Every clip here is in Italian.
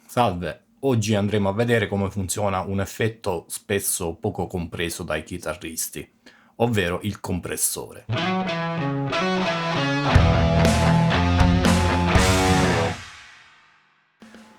Salve, oggi andremo a vedere come funziona un effetto spesso poco compreso dai chitarristi, ovvero il compressore.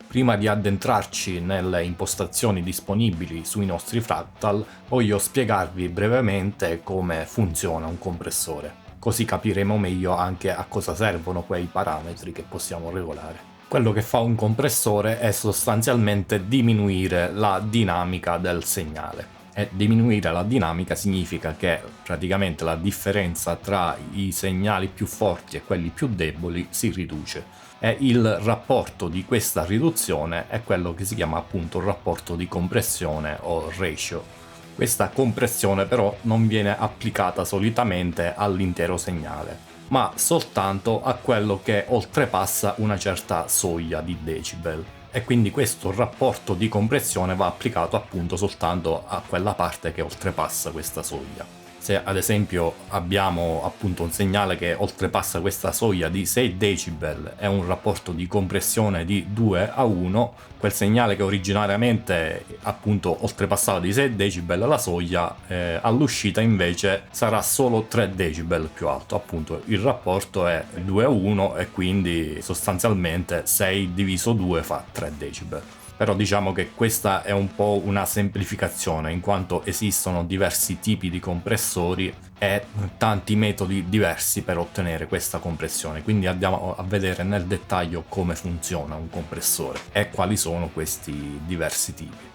Prima di addentrarci nelle impostazioni disponibili sui nostri Fractal, voglio spiegarvi brevemente come funziona un compressore, così capiremo meglio anche a cosa servono quei parametri che possiamo regolare. Quello che fa un compressore è sostanzialmente diminuire la dinamica del segnale. E diminuire la dinamica significa che praticamente la differenza tra i segnali più forti e quelli più deboli si riduce. E il rapporto di questa riduzione è quello che si chiama appunto rapporto di compressione o ratio. Questa compressione però non viene applicata solitamente all'intero segnale, ma soltanto a quello che oltrepassa una certa soglia di decibel. E quindi questo rapporto di compressione va applicato appunto soltanto a quella parte che oltrepassa questa soglia. Se ad esempio abbiamo appunto un segnale che oltrepassa questa soglia di 6 decibel e un rapporto di compressione di 2:1, quel segnale che originariamente appunto oltrepassava di 6 decibel la soglia, all'uscita invece sarà solo 3 decibel più alto. Appunto il rapporto è 2:1 e quindi sostanzialmente 6 diviso 2 fa 3 decibel. Però diciamo che questa è un po' una semplificazione, in quanto esistono diversi tipi di compressori e tanti metodi diversi per ottenere questa compressione. Quindi andiamo a vedere nel dettaglio come funziona un compressore e quali sono questi diversi tipi.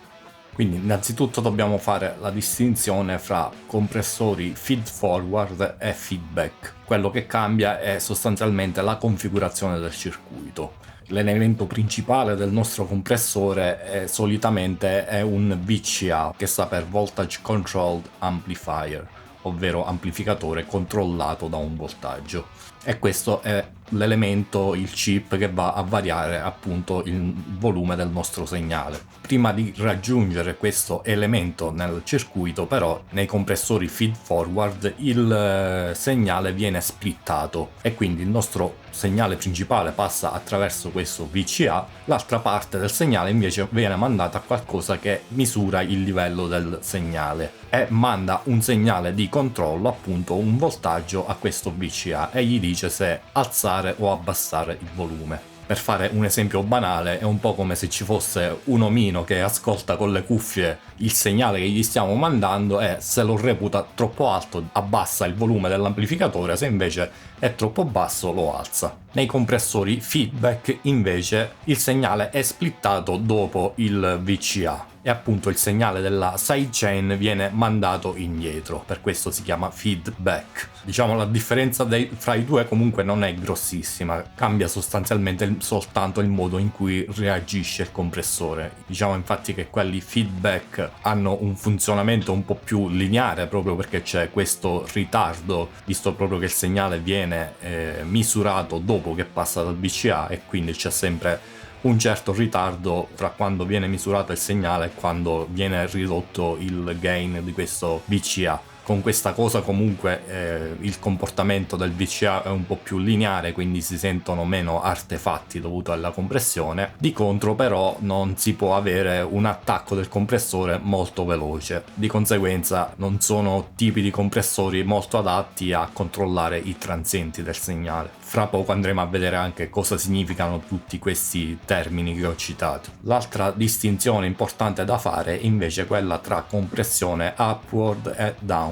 Quindi innanzitutto dobbiamo fare la distinzione fra compressori feed forward e feedback. Quello che cambia è sostanzialmente la configurazione del circuito. L'elemento principale del nostro compressore solitamente è un VCA, che sta per Voltage Controlled Amplifier, ovvero amplificatore controllato da un voltaggio. E questo è l'elemento, il chip che va a variare appunto il volume del nostro segnale. Prima di raggiungere questo elemento nel circuito, però, nei compressori feed forward il segnale viene splittato e quindi il nostro segnale principale passa attraverso questo VCA, l'altra parte del segnale invece viene mandata a qualcosa che misura il livello del segnale e manda un segnale di controllo, appunto un voltaggio, a questo VCA e gli dice se alzare o abbassare il volume. Per fare un esempio banale, è un po' come se ci fosse un omino che ascolta con le cuffie il segnale che gli stiamo mandando e se lo reputa troppo alto abbassa il volume dell'amplificatore, se invece è troppo basso lo alza. Nei compressori feedback invece il segnale è splittato dopo il VCA e appunto il segnale della sidechain viene mandato indietro, per questo si chiama feedback. Diciamo la differenza fra i due comunque non è grossissima, cambia sostanzialmente soltanto il modo in cui reagisce il compressore. Diciamo infatti che quelli feedback hanno un funzionamento un po' più lineare, proprio perché c'è questo ritardo, visto proprio che il segnale viene misurato dopo che passa dal VCA e quindi c'è sempre un certo ritardo tra quando viene misurato il segnale e quando viene ridotto il gain di questo VCA. Con questa cosa comunque il comportamento del VCA è un po' più lineare, quindi si sentono meno artefatti dovuto alla compressione. Di contro però non si può avere un attacco del compressore molto veloce, di conseguenza non sono tipi di compressori molto adatti a controllare i transienti del segnale. Fra poco andremo a vedere anche cosa significano tutti questi termini che ho citato. L'altra distinzione importante da fare invece è quella tra compressione upward e downward.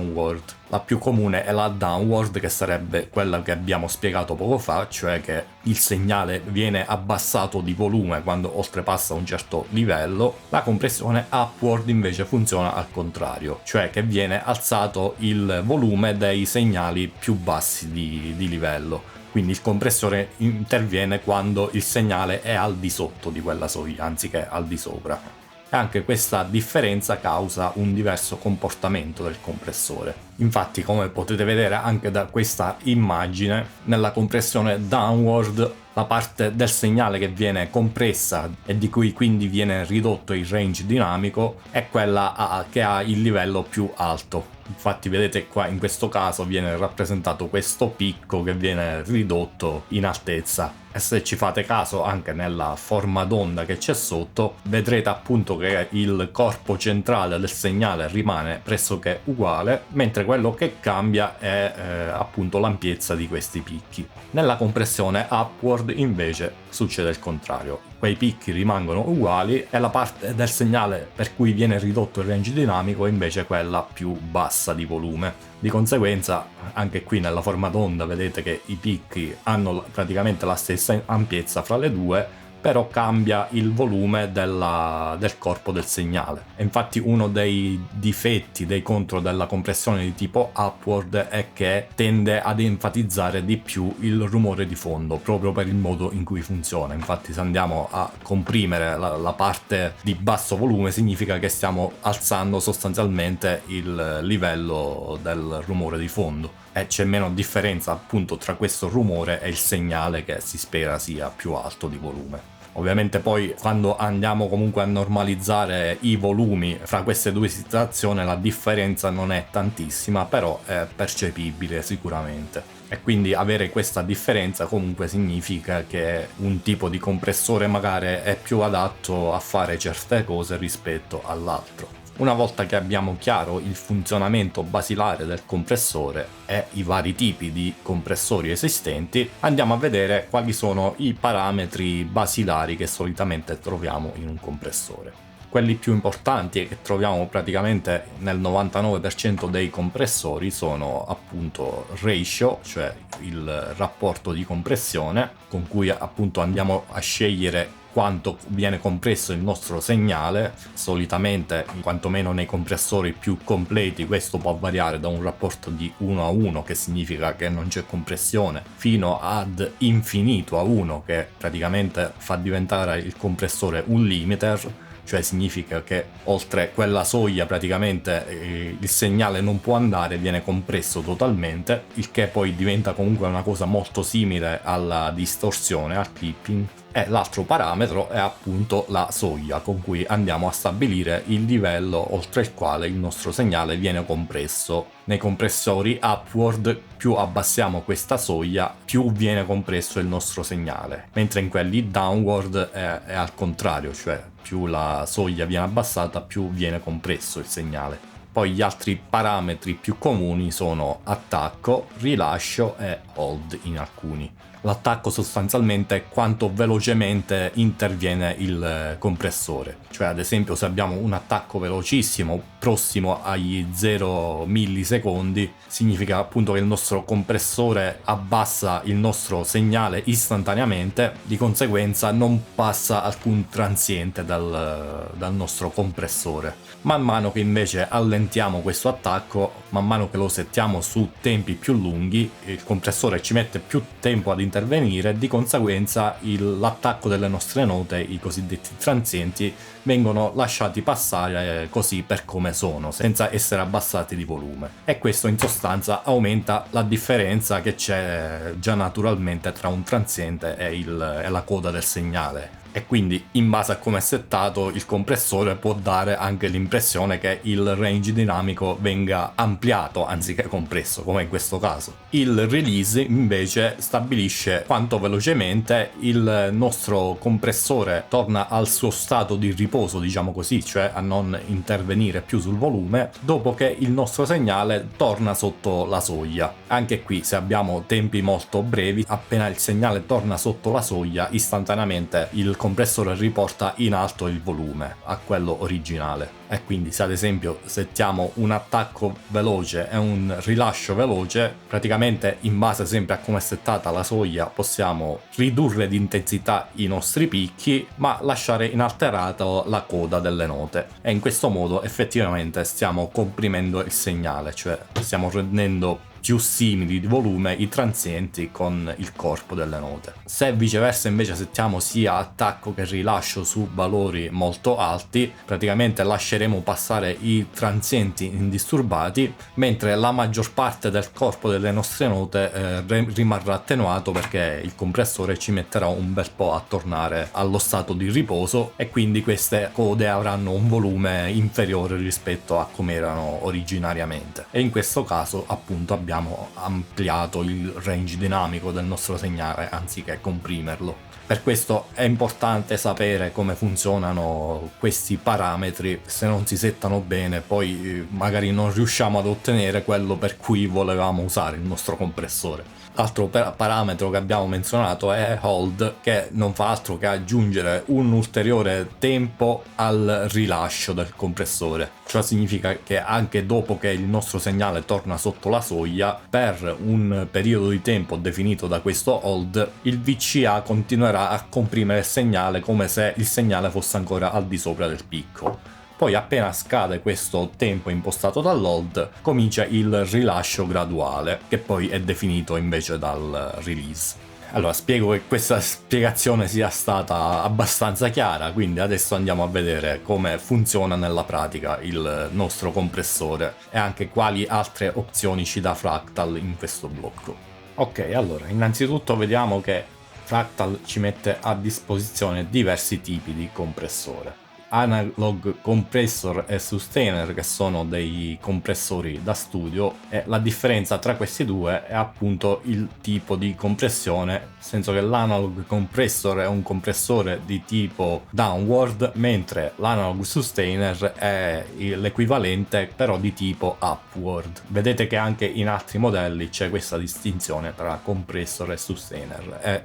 La più comune è la downward, che sarebbe quella che abbiamo spiegato poco fa, cioè che il segnale viene abbassato di volume quando oltrepassa un certo livello. La compressione upward invece funziona al contrario, cioè che viene alzato il volume dei segnali più bassi di livello. Quindi il compressore interviene quando il segnale è al di sotto di quella soglia, anziché al di sopra. E anche questa differenza causa un diverso comportamento del compressore. Infatti, come potete vedere anche da questa immagine, nella compressione downward la parte del segnale che viene compressa e di cui quindi viene ridotto il range dinamico è quella che ha il livello più alto. Infatti vedete qua in questo caso viene rappresentato questo picco che viene ridotto in altezza, e se ci fate caso anche nella forma d'onda che c'è sotto vedrete appunto che il corpo centrale del segnale rimane pressoché uguale, mentre quello che cambia è appunto l'ampiezza di questi picchi. Nella compressione upward invece succede il contrario, quei picchi rimangono uguali e la parte del segnale per cui viene ridotto il range dinamico è invece quella più bassa di volume. Di conseguenza anche qui nella forma d'onda vedete che i picchi hanno praticamente la stessa ampiezza fra le due, però cambia il volume del corpo del segnale. E infatti uno dei difetti, dei contro della compressione di tipo upward è che tende ad enfatizzare di più il rumore di fondo, proprio per il modo in cui funziona. Infatti se andiamo a comprimere la parte di basso volume significa che stiamo alzando sostanzialmente il livello del rumore di fondo, e c'è meno differenza appunto tra questo rumore e il segnale che si spera sia più alto di volume. Ovviamente poi quando andiamo comunque a normalizzare i volumi fra queste due situazioni la differenza non è tantissima, però è percepibile sicuramente. E quindi avere questa differenza comunque significa che un tipo di compressore magari è più adatto a fare certe cose rispetto all'altro. Una volta che abbiamo chiaro il funzionamento basilare del compressore e i vari tipi di compressori esistenti, andiamo a vedere quali sono i parametri basilari che solitamente troviamo in un compressore. Quelli più importanti e che troviamo praticamente nel 99% dei compressori sono appunto ratio, cioè il rapporto di compressione con cui appunto andiamo a scegliere quanto viene compresso il nostro segnale. Solitamente, quantomeno nei compressori più completi, questo può variare da un rapporto di 1 a 1, che significa che non c'è compressione, fino ad infinito a 1, che praticamente fa diventare il compressore un limiter, cioè significa che oltre quella soglia praticamente il segnale non può andare, viene compresso totalmente, il che poi diventa comunque una cosa molto simile alla distorsione, al clipping. E l'altro parametro è appunto la soglia con cui andiamo a stabilire il livello oltre il quale il nostro segnale viene compresso. Nei compressori upward più abbassiamo questa soglia più viene compresso il nostro segnale, mentre in quelli downward è al contrario, cioè più la soglia viene abbassata più viene compresso il segnale. Poi gli altri parametri più comuni sono attacco, rilascio e hold in alcuni. L'attacco sostanzialmente è quanto velocemente interviene il compressore, cioè ad esempio se abbiamo un attacco velocissimo prossimo agli 0 millisecondi significa appunto che il nostro compressore abbassa il nostro segnale istantaneamente, di conseguenza non passa alcun transiente dal nostro compressore. Man mano che invece allentiamo questo attacco, man mano che lo settiamo su tempi più lunghi, il compressore ci mette più tempo ad intervenire, di conseguenza l'attacco delle nostre note, i cosiddetti transienti, vengono lasciati passare così per come sono, senza essere abbassati di volume. E questo in sostanza aumenta la differenza che c'è già naturalmente tra un transiente e la coda del segnale. E quindi in base a come è settato il compressore può dare anche l'impressione che il range dinamico venga ampliato anziché compresso, come in questo caso. Il release invece stabilisce quanto velocemente il nostro compressore torna al suo stato di riposo, diciamo così, cioè a non intervenire più sul volume dopo che il nostro segnale torna sotto la soglia. Anche qui, se abbiamo tempi molto brevi, appena il segnale torna sotto la soglia, istantaneamente il compressore riporta in alto il volume a quello originale. E quindi se ad esempio settiamo un attacco veloce e un rilascio veloce, praticamente in base sempre a come è settata la soglia possiamo ridurre di intensità i nostri picchi ma lasciare inalterato la coda delle note, e in questo modo effettivamente stiamo comprimendo il segnale, cioè stiamo rendendo più simili di volume i transienti con il corpo delle note. Se viceversa invece settiamo sia attacco che rilascio su valori molto alti, praticamente lasceremo passare i transienti indisturbati, mentre la maggior parte del corpo delle nostre note rimarrà attenuato, perché il compressore ci metterà un bel po' a tornare allo stato di riposo, e quindi queste code avranno un volume inferiore rispetto a come erano originariamente, e in questo caso appunto abbiamo ampliato il range dinamico del nostro segnale anziché comprimerlo. Per questo è importante sapere come funzionano questi parametri. Se non si settano bene, poi magari non riusciamo ad ottenere quello per cui volevamo usare il nostro compressore. L'altro parametro che abbiamo menzionato è hold, che non fa altro che aggiungere un ulteriore tempo al rilascio del compressore. Ciò significa che anche dopo che il nostro segnale torna sotto la soglia, per un periodo di tempo definito da questo hold, il VCA continuerà a comprimere il segnale come se il segnale fosse ancora al di sopra del picco. Poi appena scade questo tempo impostato dall'hold, comincia il rilascio graduale, che poi è definito invece dal release. Allora, spero che questa spiegazione sia stata abbastanza chiara, quindi adesso andiamo a vedere come funziona nella pratica il nostro compressore e anche quali altre opzioni ci dà Fractal in questo blocco. Ok, allora, innanzitutto vediamo che Fractal ci mette a disposizione diversi tipi di compressore. Analog compressor e sustainer, che sono dei compressori da studio, e la differenza tra questi due è appunto il tipo di compressione, nel senso che l'analog compressor è un compressore di tipo downward, mentre l'analog sustainer è l'equivalente però di tipo upward. Vedete che anche in altri modelli c'è questa distinzione tra compressor e sustainer, e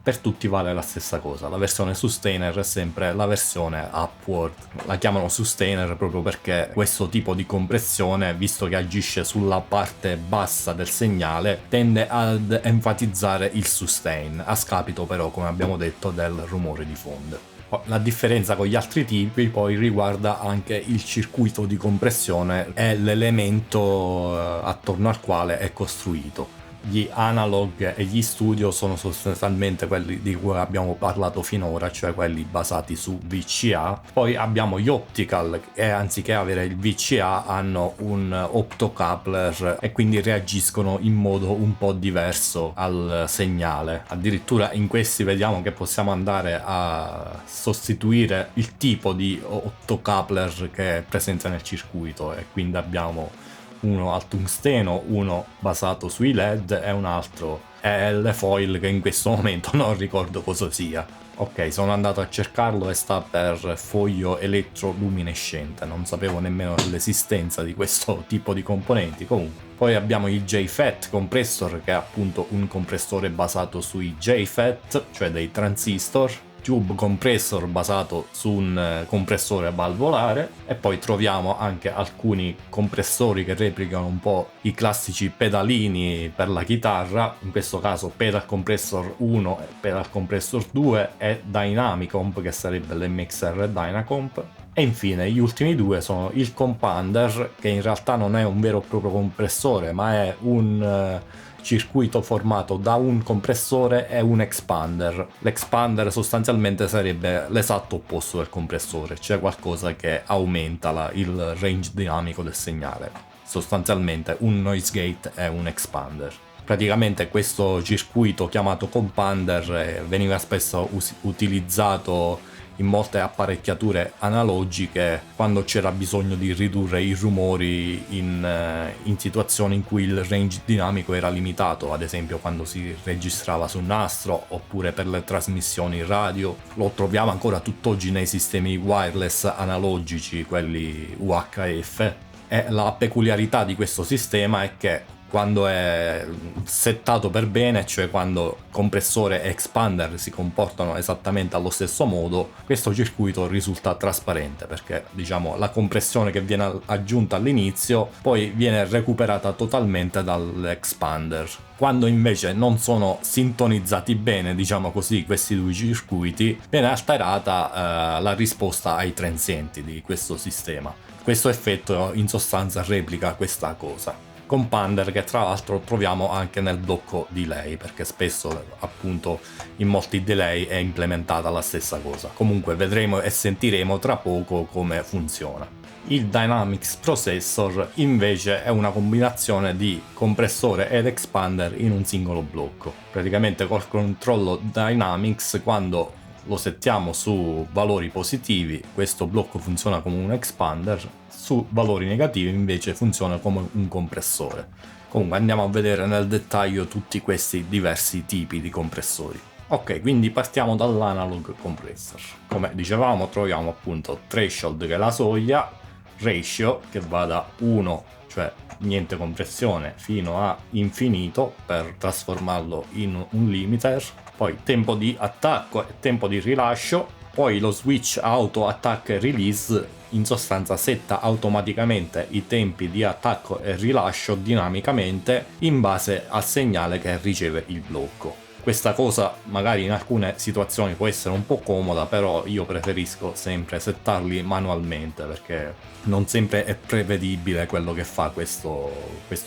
per tutti vale la stessa cosa. La versione sustainer è sempre la versione upward. La chiamano sustainer proprio perché questo tipo di compressione, visto che agisce sulla parte bassa del segnale, tende ad enfatizzare il sustain, a scapito però, come abbiamo detto, del rumore di fondo. La differenza con gli altri tipi poi riguarda anche il circuito di compressione e l'elemento attorno al quale è costruito. Gli analog e gli studio sono sostanzialmente quelli di cui abbiamo parlato finora, cioè quelli basati su VCA. Poi abbiamo gli optical, che anziché avere il VCA hanno un optocoupler e quindi reagiscono in modo un po' diverso al segnale. Addirittura in questi vediamo che possiamo andare a sostituire il tipo di optocoupler che è presente nel circuito, e quindi abbiamo uno al tungsteno, uno basato sui LED e un altro è l'E-foil, che in questo momento non ricordo cosa sia. Ok, sono andato a cercarlo e sta per foglio elettroluminescente, non sapevo nemmeno dell'esistenza di questo tipo di componenti. Comunque, poi abbiamo il JFET compressor, che è appunto un compressore basato sui JFET, cioè dei transistor. Tube compressor basato su un compressore valvolare, e poi troviamo anche alcuni compressori che replicano un po' i classici pedalini per la chitarra, in questo caso pedal compressor 1 e pedal compressor 2 e Dynamicomp, che sarebbe l'MXR Dynacomp. E infine gli ultimi due sono il Compander, che in realtà non è un vero e proprio compressore, ma è un circuito formato da un compressore e un expander. L'expander sostanzialmente sarebbe l'esatto opposto del compressore, cioè qualcosa che aumenta il range dinamico del segnale. Sostanzialmente un noise gate è un expander. Praticamente questo circuito chiamato Compander veniva spesso utilizzato in molte apparecchiature analogiche quando c'era bisogno di ridurre i rumori in situazioni in cui il range dinamico era limitato, ad esempio quando si registrava su nastro oppure per le trasmissioni radio. Lo troviamo ancora tutt'oggi nei sistemi wireless analogici, quelli UHF, e la peculiarità di questo sistema è che quando è settato per bene, cioè quando compressore e expander si comportano esattamente allo stesso modo, questo circuito risulta trasparente, perché diciamo la compressione che viene aggiunta all'inizio poi viene recuperata totalmente dall'expander. Quando invece non sono sintonizzati bene, diciamo così, questi due circuiti, viene alterata la risposta ai transienti di questo sistema. Questo effetto in sostanza replica questa cosa. Compander, che tra l'altro troviamo anche nel blocco delay, perché spesso appunto in molti delay è implementata la stessa cosa. Comunque vedremo e sentiremo tra poco come funziona. Il Dynamics Processor invece è una combinazione di compressore ed expander in un singolo blocco. Praticamente col controllo Dynamics, quando lo settiamo su valori positivi, questo blocco funziona come un expander, su valori negativi invece funziona come un compressore. Comunque andiamo a vedere nel dettaglio tutti questi diversi tipi di compressori. Ok, quindi partiamo dall'analog compressor. Come dicevamo, troviamo appunto threshold, che è la soglia, ratio, che va da 1, cioè niente compressione, fino a infinito per trasformarlo in un limiter, poi tempo di attacco e tempo di rilascio, poi lo switch auto attack e release in sostanza setta automaticamente i tempi di attacco e rilascio dinamicamente in base al segnale che riceve il blocco. Questa cosa magari in alcune situazioni può essere un po' comoda, però io preferisco sempre settarli manualmente, perché non sempre è prevedibile quello che fa questo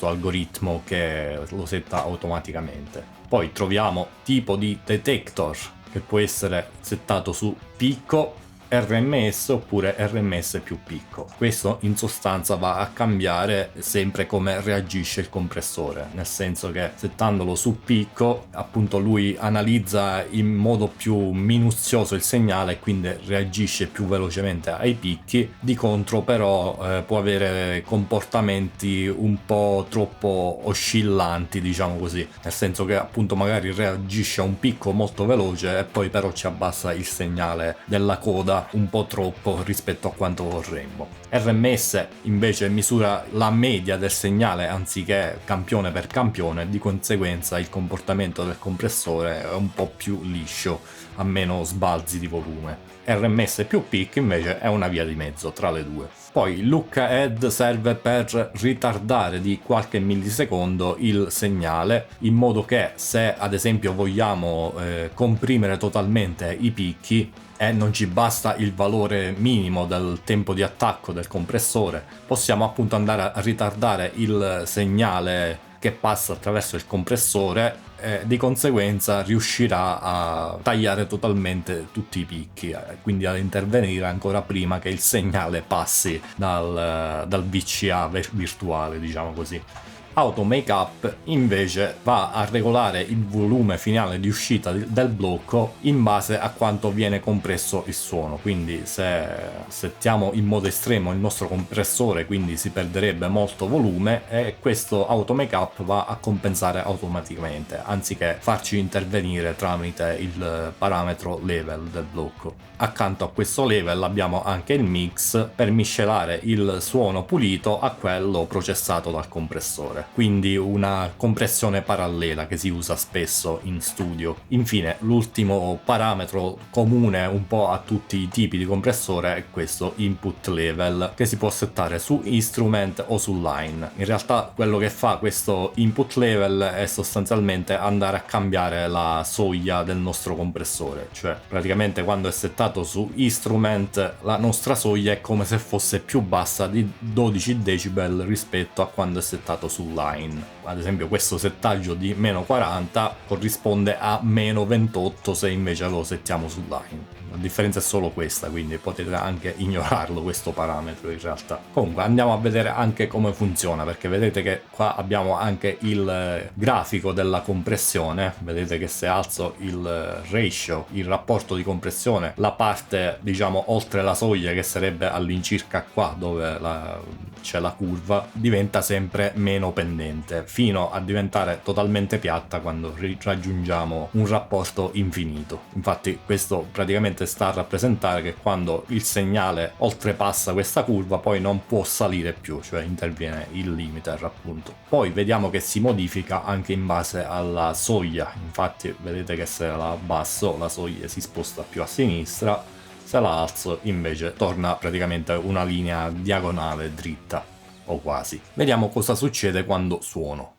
algoritmo che lo setta automaticamente. Poi troviamo tipo di detector, che può essere settato su picco, RMS oppure RMS più picco. Questo in sostanza va a cambiare sempre come reagisce il compressore, nel senso che settandolo su picco appunto lui analizza in modo più minuzioso il segnale e quindi reagisce più velocemente ai picchi. Di contro però può avere comportamenti un po' troppo oscillanti, diciamo così, nel senso che appunto magari reagisce a un picco molto veloce e poi però ci abbassa il segnale della coda un po' troppo rispetto a quanto vorremmo. RMS invece misura la media del segnale anziché campione per campione, di conseguenza il comportamento del compressore è un po' più liscio, a meno sbalzi di volume. RMS più peak invece è una via di mezzo tra le due. Poi il look ahead serve per ritardare di qualche millisecondo il segnale, in modo che se ad esempio vogliamo comprimere totalmente i picchi e non ci basta il valore minimo del tempo di attacco del compressore, possiamo appunto andare a ritardare il segnale che passa attraverso il compressore e di conseguenza riuscirà a tagliare totalmente tutti i picchi, quindi ad intervenire ancora prima che il segnale passi dal VCA virtuale, diciamo così. Auto Makeup invece va a regolare il volume finale di uscita del blocco in base a quanto viene compresso il suono, quindi se settiamo in modo estremo il nostro compressore, quindi si perderebbe molto volume, e questo Auto Makeup va a compensare automaticamente anziché farci intervenire tramite il parametro level del blocco. Accanto a questo level abbiamo anche il mix per miscelare il suono pulito a quello processato dal compressore, quindi una compressione parallela che si usa spesso in studio. Infine, l'ultimo parametro comune un po' a tutti i tipi di compressore è questo input level, che si può settare su instrument o su line. In realtà quello che fa questo input level è sostanzialmente andare a cambiare la soglia del nostro compressore, cioè praticamente quando è settato su instrument la nostra soglia è come se fosse più bassa di 12 decibel rispetto a quando è settato su line. Ad esempio questo settaggio di meno 40 corrisponde a meno 28 se invece lo settiamo su line. La differenza è solo questa, quindi potete anche ignorarlo questo parametro in realtà. Comunque andiamo a vedere anche come funziona, perché vedete che qua abbiamo anche il grafico della compressione. Vedete che se alzo il ratio, il rapporto di compressione, la parte diciamo oltre la soglia, che sarebbe all'incirca qua dove c'è la curva, diventa sempre meno pendente, fino a diventare totalmente piatta quando raggiungiamo un rapporto infinito. Infatti questo praticamente sta a rappresentare che quando il segnale oltrepassa questa curva poi non può salire più, cioè interviene il limiter appunto. Poi vediamo che si modifica anche in base alla soglia, infatti vedete che se la abbasso la soglia si sposta più a sinistra, se la alzo invece torna praticamente una linea diagonale dritta, o quasi. Vediamo cosa succede quando suono.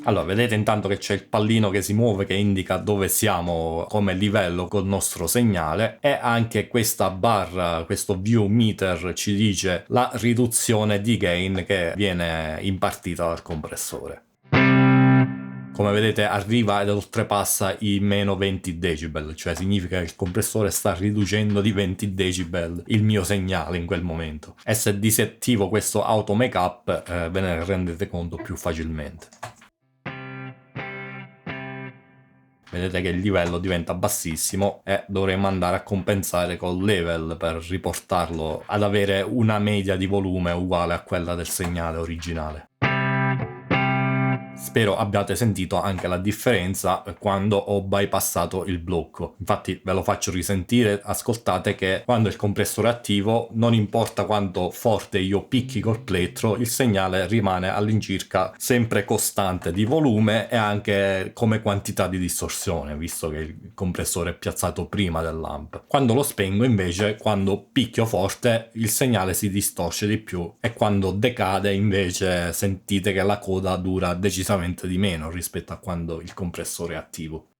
Allora, vedete intanto che c'è il pallino che si muove, che indica dove siamo come livello col nostro segnale, e anche questa barra, questo view meter, ci dice la riduzione di gain che viene impartita dal compressore. Come vedete arriva ed oltrepassa i meno 20 decibel, cioè significa che il compressore sta riducendo di 20 decibel il mio segnale in quel momento. E se disattivo questo auto make up ve ne rendete conto più facilmente. Vedete che il livello diventa bassissimo e dovremo andare a compensare col level per riportarlo ad avere una media di volume uguale a quella del segnale originale. Spero abbiate sentito anche la differenza quando ho bypassato il blocco. Infatti ve lo faccio risentire, ascoltate che quando il compressore è attivo, non importa quanto forte io picchi col plettro, il segnale rimane all'incirca sempre costante di volume e anche come quantità di distorsione, visto che il compressore è piazzato prima dell'amp. Quando lo spengo invece, quando picchio forte, il segnale si distorce di più e quando decade invece sentite che la coda dura decisamente di meno rispetto a quando il compressore è attivo.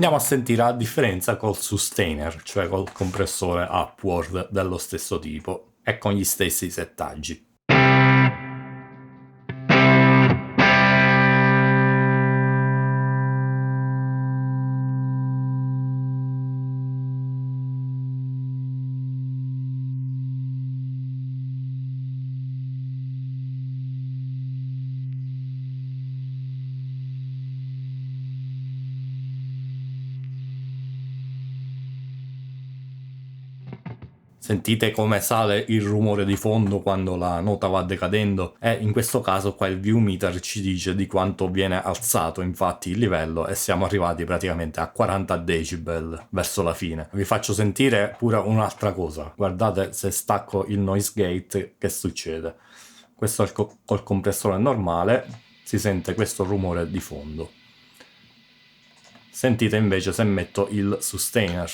Andiamo a sentire la differenza col sustainer, cioè col compressore upward dello stesso tipo e con gli stessi settaggi. Sentite come sale il rumore di fondo quando la nota va decadendo e in questo caso qua il view meter ci dice di quanto viene alzato infatti il livello e siamo arrivati praticamente a 40 decibel verso la fine. Vi faccio sentire pure un'altra cosa, guardate se stacco il noise gate che succede. Questo è col compressore normale, si sente questo rumore di fondo. Sentite invece se metto il sustainer.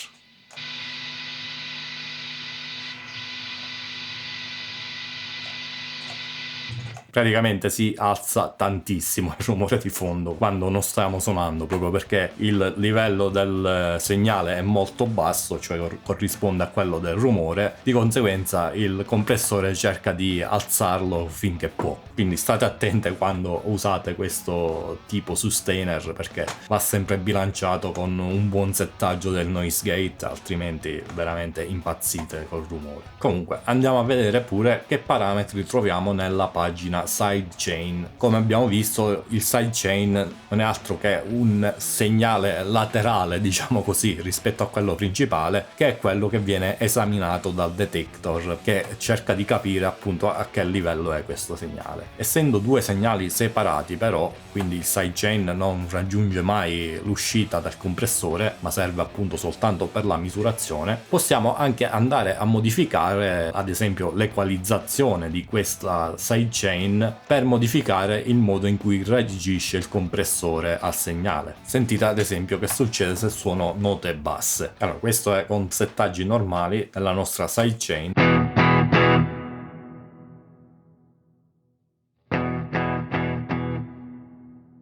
Praticamente si alza tantissimo il rumore di fondo quando non stiamo suonando, proprio perché il livello del segnale è molto basso, cioè corrisponde a quello del rumore, di conseguenza il compressore cerca di alzarlo finché può. Quindi state attenti quando usate questo tipo sustainer perché va sempre bilanciato con un buon settaggio del noise gate, altrimenti veramente impazzite col rumore. Comunque andiamo a vedere pure che parametri troviamo nella pagina sidechain. Come abbiamo visto, il sidechain non è altro che un segnale laterale, diciamo così, rispetto a quello principale, che è quello che viene esaminato dal detector, che cerca di capire appunto a che livello è questo segnale. Essendo due segnali separati però, quindi il sidechain non raggiunge mai l'uscita del compressore, ma serve appunto soltanto per la misurazione, possiamo anche andare a modificare ad esempio l'equalizzazione di questa sidechain per modificare il modo in cui reagisce il compressore al segnale. Sentite ad esempio che succede se suono note basse. Allora, questo è con settaggi normali della nostra sidechain.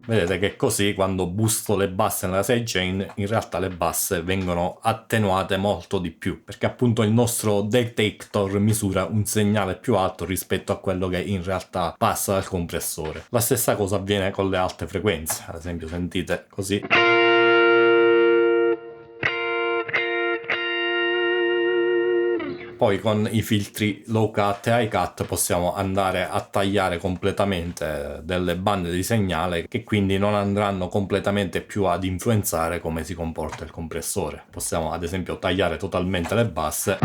Vedete che così quando boosto le basse nella sidechain in realtà le basse vengono attenuate molto di più, perché appunto il nostro detector misura un segnale più alto rispetto a quello che in realtà passa dal compressore. La stessa cosa avviene con le alte frequenze, ad esempio sentite così. Poi con i filtri low cut e high cut possiamo andare a tagliare completamente delle bande di segnale che quindi non andranno completamente più ad influenzare come si comporta il compressore. Possiamo ad esempio tagliare totalmente le basse.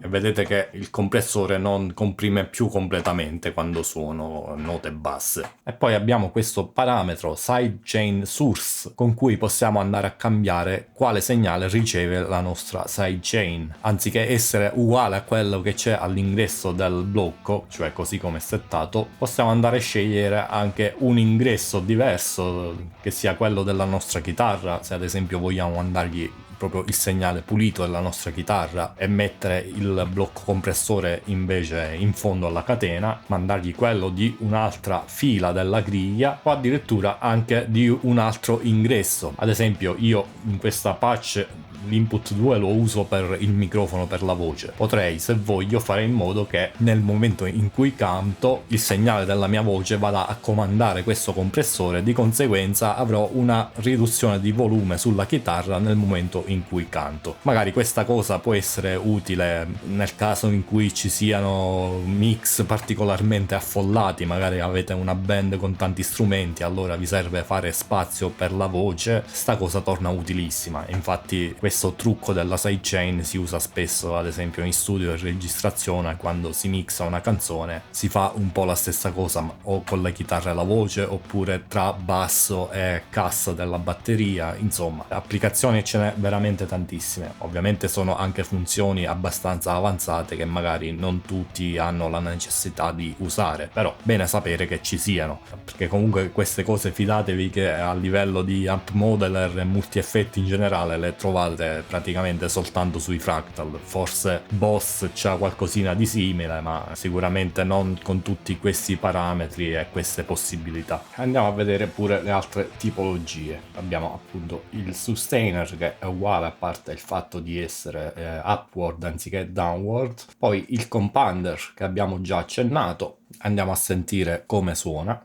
e vedete che il compressore non comprime più completamente quando suono note basse. E poi abbiamo questo parametro sidechain source con cui possiamo andare a cambiare quale segnale riceve la nostra sidechain. Anziché essere uguale a quello che c'è all'ingresso del blocco, cioè così come è settato, possiamo andare a scegliere anche un ingresso diverso, che sia quello della nostra chitarra, se ad esempio vogliamo mandargli proprio il segnale pulito della nostra chitarra e mettere il blocco compressore invece in fondo alla catena, mandargli quello di un'altra fila della griglia o addirittura anche di un altro ingresso. Ad esempio io in questa patch l'input 2 lo uso per il microfono per la voce. Potrei, se voglio, fare in modo che nel momento in cui canto il segnale della mia voce vada a comandare questo compressore, di conseguenza avrò una riduzione di volume sulla chitarra nel momento in cui canto. Magari questa cosa può essere utile nel caso in cui ci siano mix particolarmente affollati, magari avete una band con tanti strumenti, allora vi serve fare spazio per la voce, sta cosa torna utilissima. Infatti questo trucco della sidechain si usa spesso, ad esempio in studio e registrazione, quando si mixa una canzone si fa un po' la stessa cosa o con la chitarra e la voce, oppure tra basso e cassa della batteria. Insomma, applicazioni ce n'è veramente tantissime. Ovviamente sono anche funzioni abbastanza avanzate che magari non tutti hanno la necessità di usare, però bene sapere che ci siano, perché comunque queste cose fidatevi che a livello di amp modeler e multi effetti in generale le trovate praticamente soltanto sui Fractal. Forse Boss c'ha qualcosina di simile, ma sicuramente non con tutti questi parametri e queste possibilità. Andiamo a vedere pure le altre tipologie. Abbiamo appunto il sustainer, che è uguale a parte il fatto di essere upward anziché downward. Poi il compander, che abbiamo già accennato. Andiamo a sentire come suona.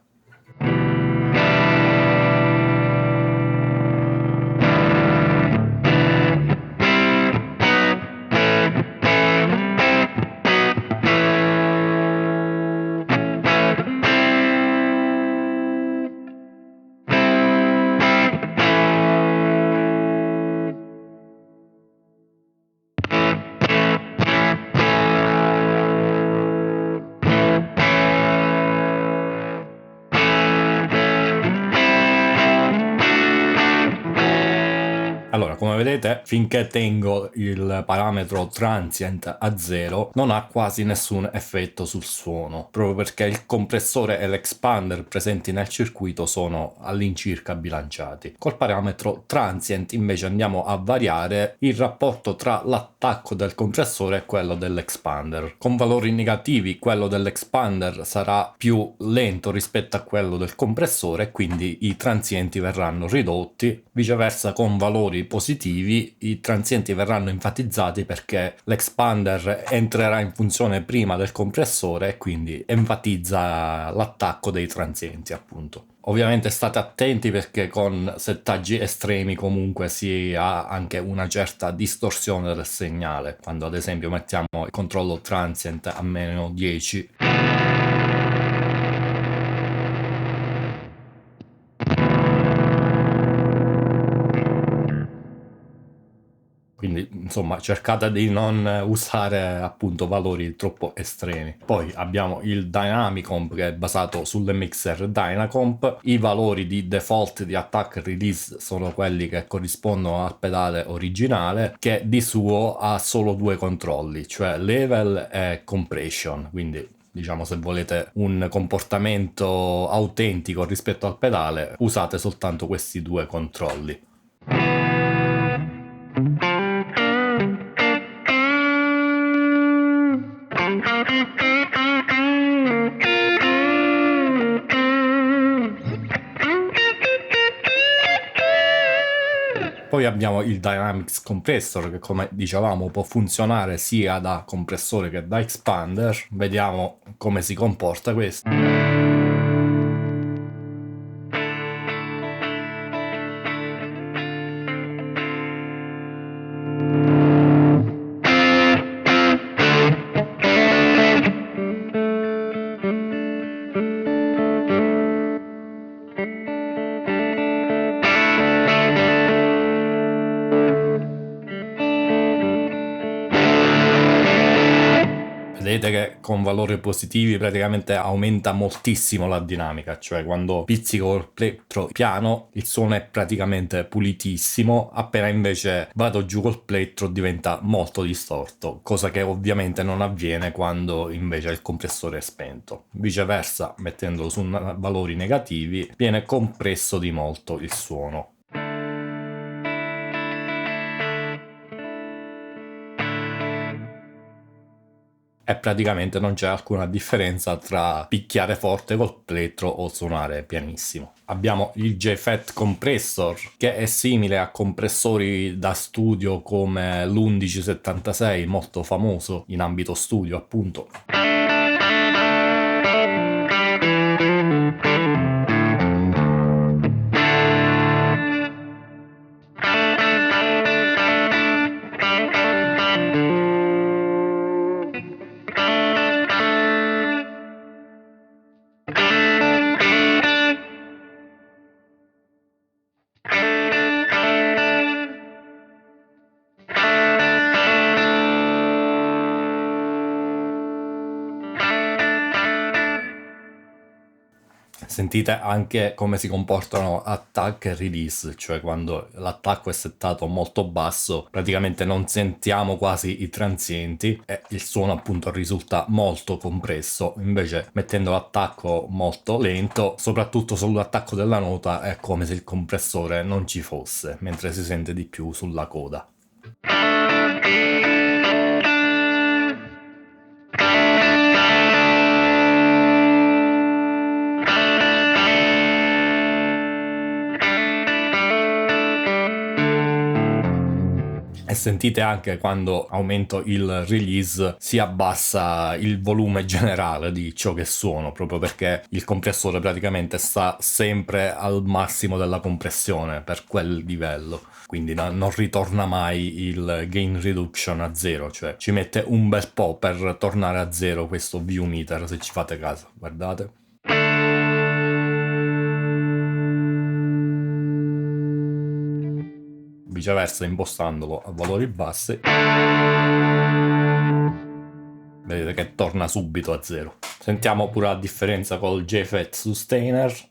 Allora, come vedete, finché tengo il parametro transient a 0, non ha quasi nessun effetto sul suono, proprio perché il compressore e l'expander presenti nel circuito sono all'incirca bilanciati. Col parametro transient invece andiamo a variare il rapporto tra l'attacco del compressore e quello dell'expander. Con valori negativi quello dell'expander sarà più lento rispetto a quello del compressore, quindi i transienti verranno ridotti. Viceversa, con valori positivi i transienti verranno enfatizzati perché l'expander entrerà in funzione prima del compressore e quindi enfatizza l'attacco dei transienti, appunto. Ovviamente state attenti perché con settaggi estremi comunque si ha anche una certa distorsione del segnale. Quando ad esempio mettiamo il controllo transient a meno 10, quindi insomma cercate di non usare appunto valori troppo estremi. Poi abbiamo il Dynamicomp, che è basato sull'MXR Dynacomp. I valori di default di attack e release sono quelli che corrispondono al pedale originale, che di suo ha solo due controlli, cioè level e compression. Quindi diciamo, se volete un comportamento autentico rispetto al pedale, usate soltanto questi due controlli. Poi abbiamo il Dynamics Compressor, che come dicevamo può funzionare sia da compressore che da expander. Vediamo come si comporta questo. Vedete che con valori positivi praticamente aumenta moltissimo la dinamica, cioè quando pizzico il plettro piano il suono è praticamente pulitissimo, appena invece vado giù col plettro diventa molto distorto, cosa che ovviamente non avviene quando invece il compressore è spento. Viceversa, mettendolo su valori negativi viene compresso di molto il suono. E praticamente non c'è alcuna differenza tra picchiare forte col plettro o suonare pianissimo. Abbiamo il JFET Compressor, che è simile a compressori da studio come l'1176, molto famoso in ambito studio appunto. Sentite anche come si comportano attack e release, cioè quando l'attacco è settato molto basso praticamente non sentiamo quasi i transienti e il suono appunto risulta molto compresso, invece mettendo l'attacco molto lento, soprattutto sull'attacco della nota, è come se il compressore non ci fosse, mentre si sente di più sulla coda. E sentite anche quando aumento il release si abbassa il volume generale di ciò che suono, proprio perché il compressore praticamente sta sempre al massimo della compressione per quel livello, quindi non ritorna mai il gain reduction a zero, cioè ci mette un bel po' per tornare a zero questo view meter, se ci fate caso, guardate. Viceversa, impostandolo a valori bassi, vedete che torna subito a zero. Sentiamo pure la differenza col JFET Sustainer.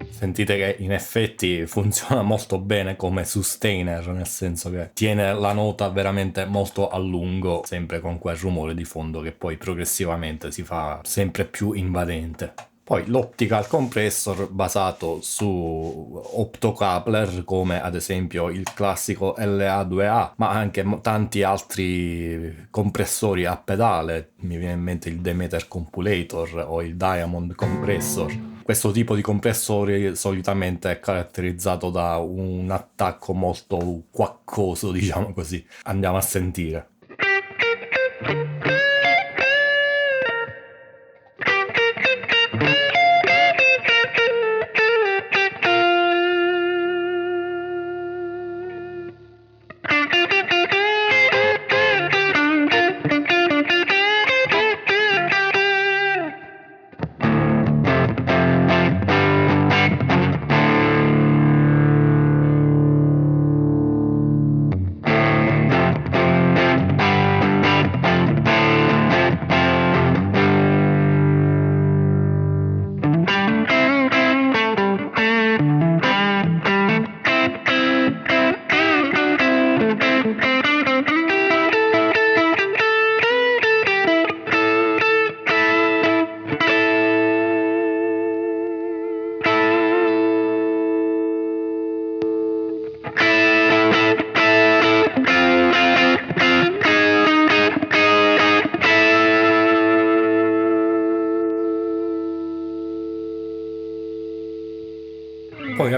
Sentite che in effetti funziona molto bene come sustainer, nel senso che tiene la nota veramente molto a lungo, sempre con quel rumore di fondo che poi progressivamente si fa sempre più invadente. Poi l'optical compressor basato su optocoupler come ad esempio il classico LA2A, ma anche tanti altri compressori a pedale, mi viene in mente il Demeter Compulator o il Diamond Compressor. Questo tipo di compressori solitamente è caratterizzato da un attacco molto quaccoso, diciamo così. Andiamo a sentire.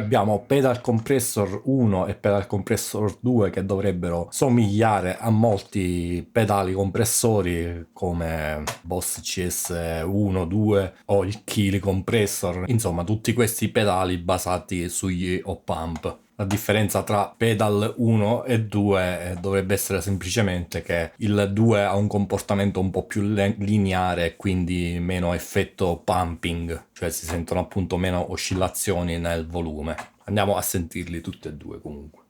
abbiamo pedal compressor 1 e pedal compressor 2 che dovrebbero somigliare a molti pedali compressori come Boss CS1, 2 o il Kili compressor, insomma tutti questi pedali basati sugli op-amp. La differenza tra pedal 1 e 2 dovrebbe essere semplicemente che il 2 ha un comportamento un po' più lineare e quindi meno effetto pumping, cioè si sentono appunto meno oscillazioni nel volume. Andiamo a sentirli tutti e due comunque.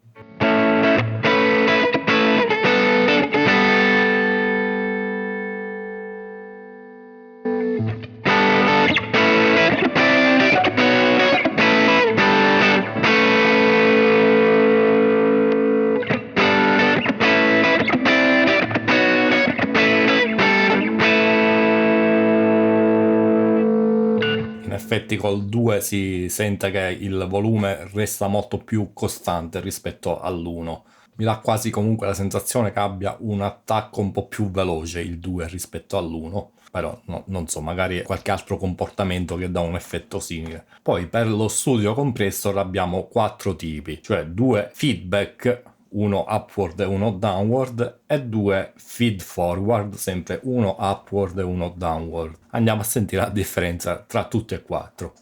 In effetti col 2 si sente che il volume resta molto più costante rispetto all'1. Mi dà quasi comunque la sensazione che abbia un attacco un po' più veloce il 2 rispetto all'1. Però non so, magari qualche altro comportamento che dà un effetto simile. Poi per lo studio compressor abbiamo 4 tipi, cioè 2 feedback, uno upward e uno downward, e 2 feed forward, sempre uno upward e uno downward. Andiamo a sentire la differenza tra tutti e 4.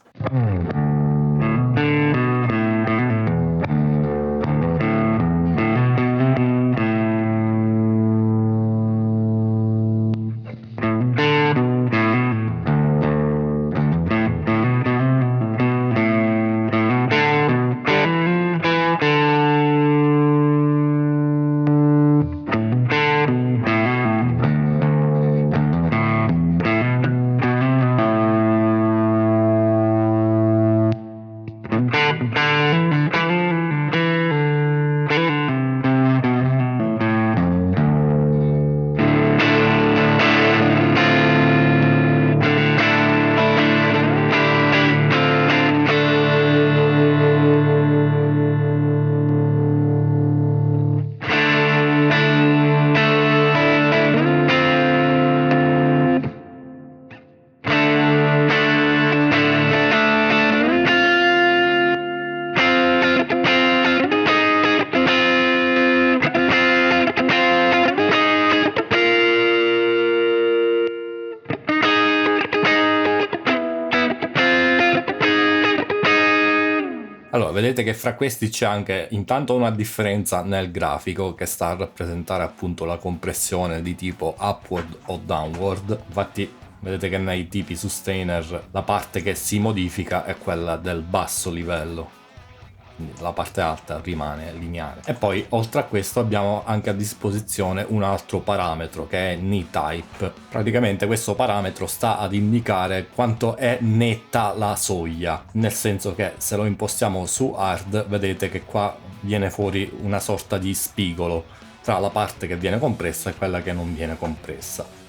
Allora, vedete che fra questi c'è anche intanto una differenza nel grafico che sta a rappresentare appunto la compressione di tipo upward o downward. Infatti vedete che nei tipi sustainer la parte che si modifica è quella del basso livello, quindi la parte alta rimane lineare. E poi oltre a questo abbiamo anche a disposizione un altro parametro che è knee type. Praticamente questo parametro sta ad indicare quanto è netta la soglia, nel senso che se lo impostiamo su hard vedete che qua viene fuori una sorta di spigolo tra la parte che viene compressa e quella che non viene compressa.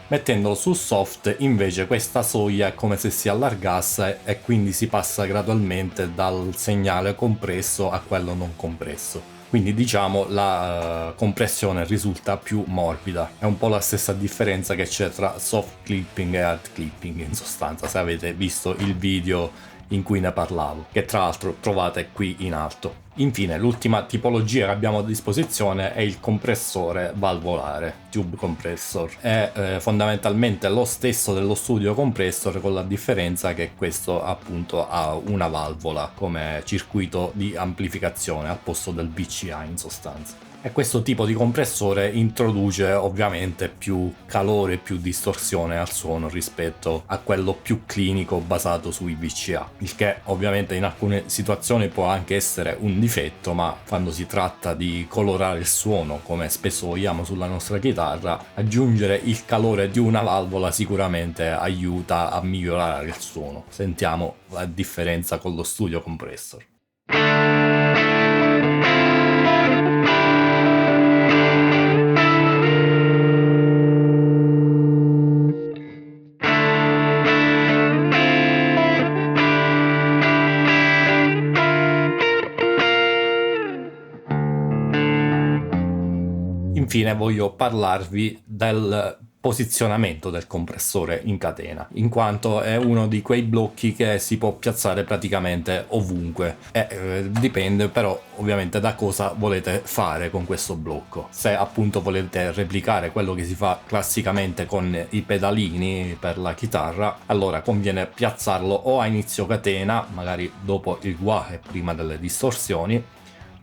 Mettendolo su soft invece questa soglia è come se si allargasse e quindi si passa gradualmente dal segnale compresso a quello non compresso. Quindi diciamo la compressione risulta più morbida. È un po' la stessa differenza che c'è tra soft clipping e hard clipping in sostanza, se avete visto il video in cui ne parlavo, che tra l'altro trovate qui in alto. Infine, l'ultima tipologia che abbiamo a disposizione è il compressore valvolare, tube compressor. È fondamentalmente lo stesso dello studio compressor, con la differenza che questo appunto ha una valvola come circuito di amplificazione al posto del VCA in sostanza. E questo tipo di compressore introduce ovviamente più calore e più distorsione al suono rispetto a quello più clinico basato sui VCA, il che ovviamente in alcune situazioni può anche essere un difetto, ma quando si tratta di colorare il suono, come spesso vogliamo sulla nostra chitarra, aggiungere il calore di una valvola sicuramente aiuta a migliorare il suono. Sentiamo la differenza con lo studio compressor. Infine voglio parlarvi del posizionamento del compressore in catena, in quanto è uno di quei blocchi che si può piazzare praticamente ovunque. Dipende però ovviamente da cosa volete fare con questo blocco. Se appunto volete replicare quello che si fa classicamente con i pedalini per la chitarra, allora conviene piazzarlo o a inizio catena, magari dopo il wah e prima delle distorsioni,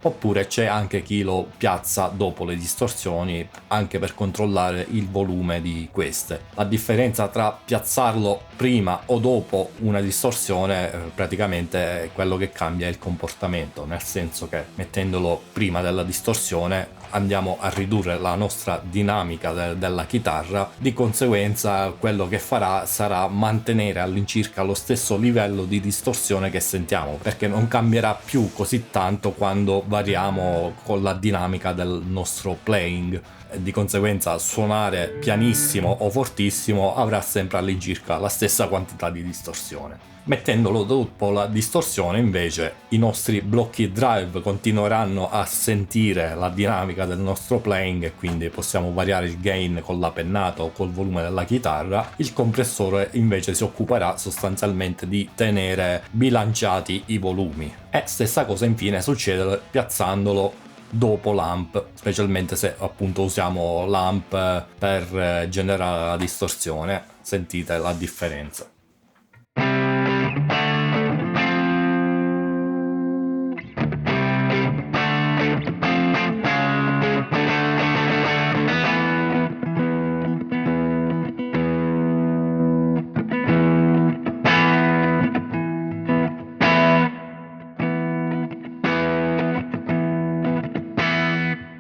oppure c'è anche chi lo piazza dopo le distorsioni anche per controllare il volume di queste. La differenza tra piazzarlo prima o dopo una distorsione praticamente è quello che cambia il comportamento, nel senso che mettendolo prima della distorsione andiamo a ridurre la nostra dinamica della chitarra, di conseguenza quello che farà sarà mantenere all'incirca lo stesso livello di distorsione che sentiamo, perché non cambierà più così tanto quando variamo con la dinamica del nostro playing. Di conseguenza suonare pianissimo o fortissimo avrà sempre all'incirca la stessa quantità di distorsione. Mettendolo dopo la distorsione invece i nostri blocchi drive continueranno a sentire la dinamica del nostro playing e quindi possiamo variare il gain con la pennata o col volume della chitarra. Il compressore invece si occuperà sostanzialmente di tenere bilanciati i volumi. E stessa cosa infine succede piazzandolo dopo l'amp, specialmente se appunto usiamo l'amp per generare la distorsione. Sentite la differenza.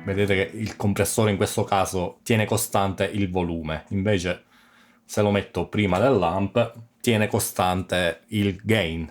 Vedete che il compressore in questo caso tiene costante il volume, invece se lo metto prima dell'amp tiene costante il gain.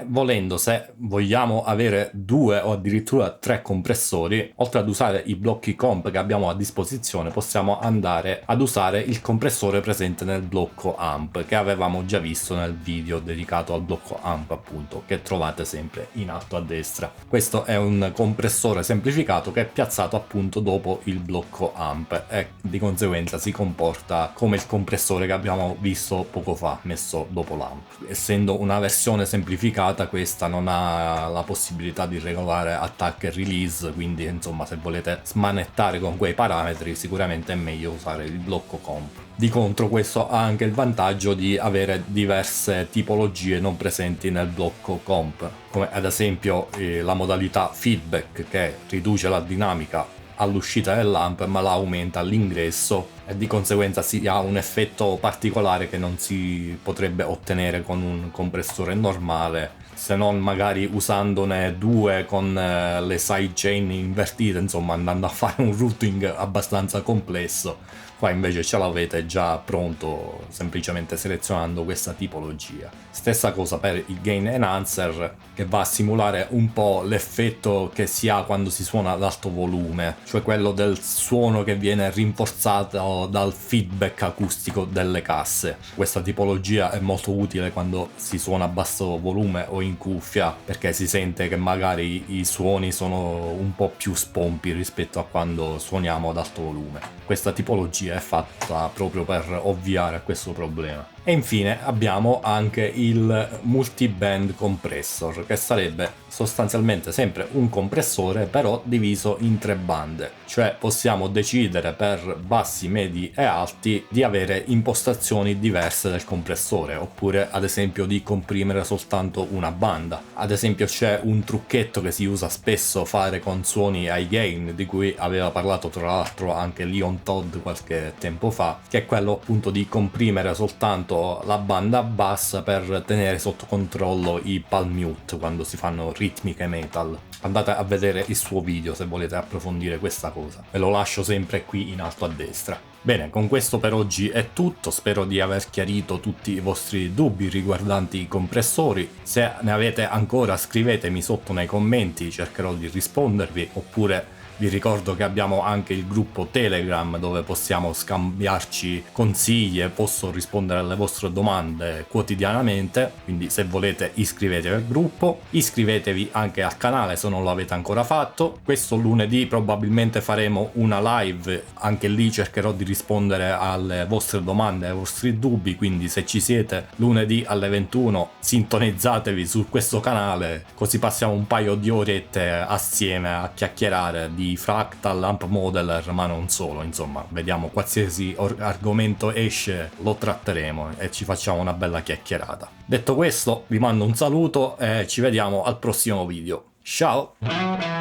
Volendo, se vogliamo avere 2 o addirittura 3 compressori, oltre ad usare i blocchi comp che abbiamo a disposizione, possiamo andare ad usare il compressore presente nel blocco amp, che avevamo già visto nel video dedicato al blocco amp, appunto, che trovate sempre in alto a destra. Questo è un compressore semplificato che è piazzato appunto dopo il blocco amp e di conseguenza si comporta come il compressore che abbiamo visto poco fa, messo dopo l'amp. Essendo una versione semplificata, questa non ha la possibilità di regolare attack e release, quindi insomma se volete smanettare con quei parametri sicuramente è meglio usare il blocco comp. Di contro questo ha anche il vantaggio di avere diverse tipologie non presenti nel blocco comp, come ad esempio la modalità feedback, che riduce la dinamica all'uscita dell'amp ma la aumenta all'ingresso, e di conseguenza si ha un effetto particolare che non si potrebbe ottenere con un compressore normale, se non magari usandone 2 con le sidechain invertite, insomma andando a fare un routing abbastanza complesso. Qua invece ce l'avete già pronto semplicemente selezionando questa tipologia. Stessa cosa per il Gain Enhancer, che va a simulare un po' l'effetto che si ha quando si suona ad alto volume, cioè quello del suono che viene rinforzato dal feedback acustico delle casse. Questa tipologia è molto utile quando si suona a basso volume o in cuffia, perché si sente che magari i suoni sono un po' più spompi rispetto a quando suoniamo ad alto volume. Questa tipologia è fatta proprio per ovviare a questo problema. E infine abbiamo anche il multiband compressor, che sarebbe sostanzialmente sempre un compressore però diviso in 3 bande, cioè possiamo decidere per bassi, medi e alti di avere impostazioni diverse del compressore, oppure ad esempio di comprimere soltanto una banda. Ad esempio c'è un trucchetto che si usa spesso fare con suoni high gain, di cui aveva parlato tra l'altro anche Leon Todd qualche tempo fa, che è quello appunto di comprimere soltanto la banda bassa per tenere sotto controllo i palm mute quando si fanno ritmiche metal. Andate a vedere il suo video se volete approfondire questa cosa, ve lo lascio sempre qui in alto a destra. Bene, con questo per oggi è tutto, spero di aver chiarito tutti i vostri dubbi riguardanti i compressori. Se ne avete ancora scrivetemi sotto nei commenti, cercherò di rispondervi, oppure Vi ricordo che abbiamo anche il gruppo Telegram dove possiamo scambiarci consigli e posso rispondere alle vostre domande quotidianamente, quindi se volete iscrivetevi al gruppo, iscrivetevi anche al canale se non lo avete ancora fatto. Questo lunedì probabilmente faremo una live, anche lì cercherò di rispondere alle vostre domande, ai vostri dubbi, quindi se ci siete lunedì alle 21 sintonizzatevi su questo canale, così passiamo un paio di orette assieme a chiacchierare di Fractal, Amp Modeler, ma non solo, insomma, vediamo, qualsiasi argomento esce lo tratteremo e ci facciamo una bella chiacchierata. Detto questo, vi mando un saluto e ci vediamo al prossimo video. Ciao!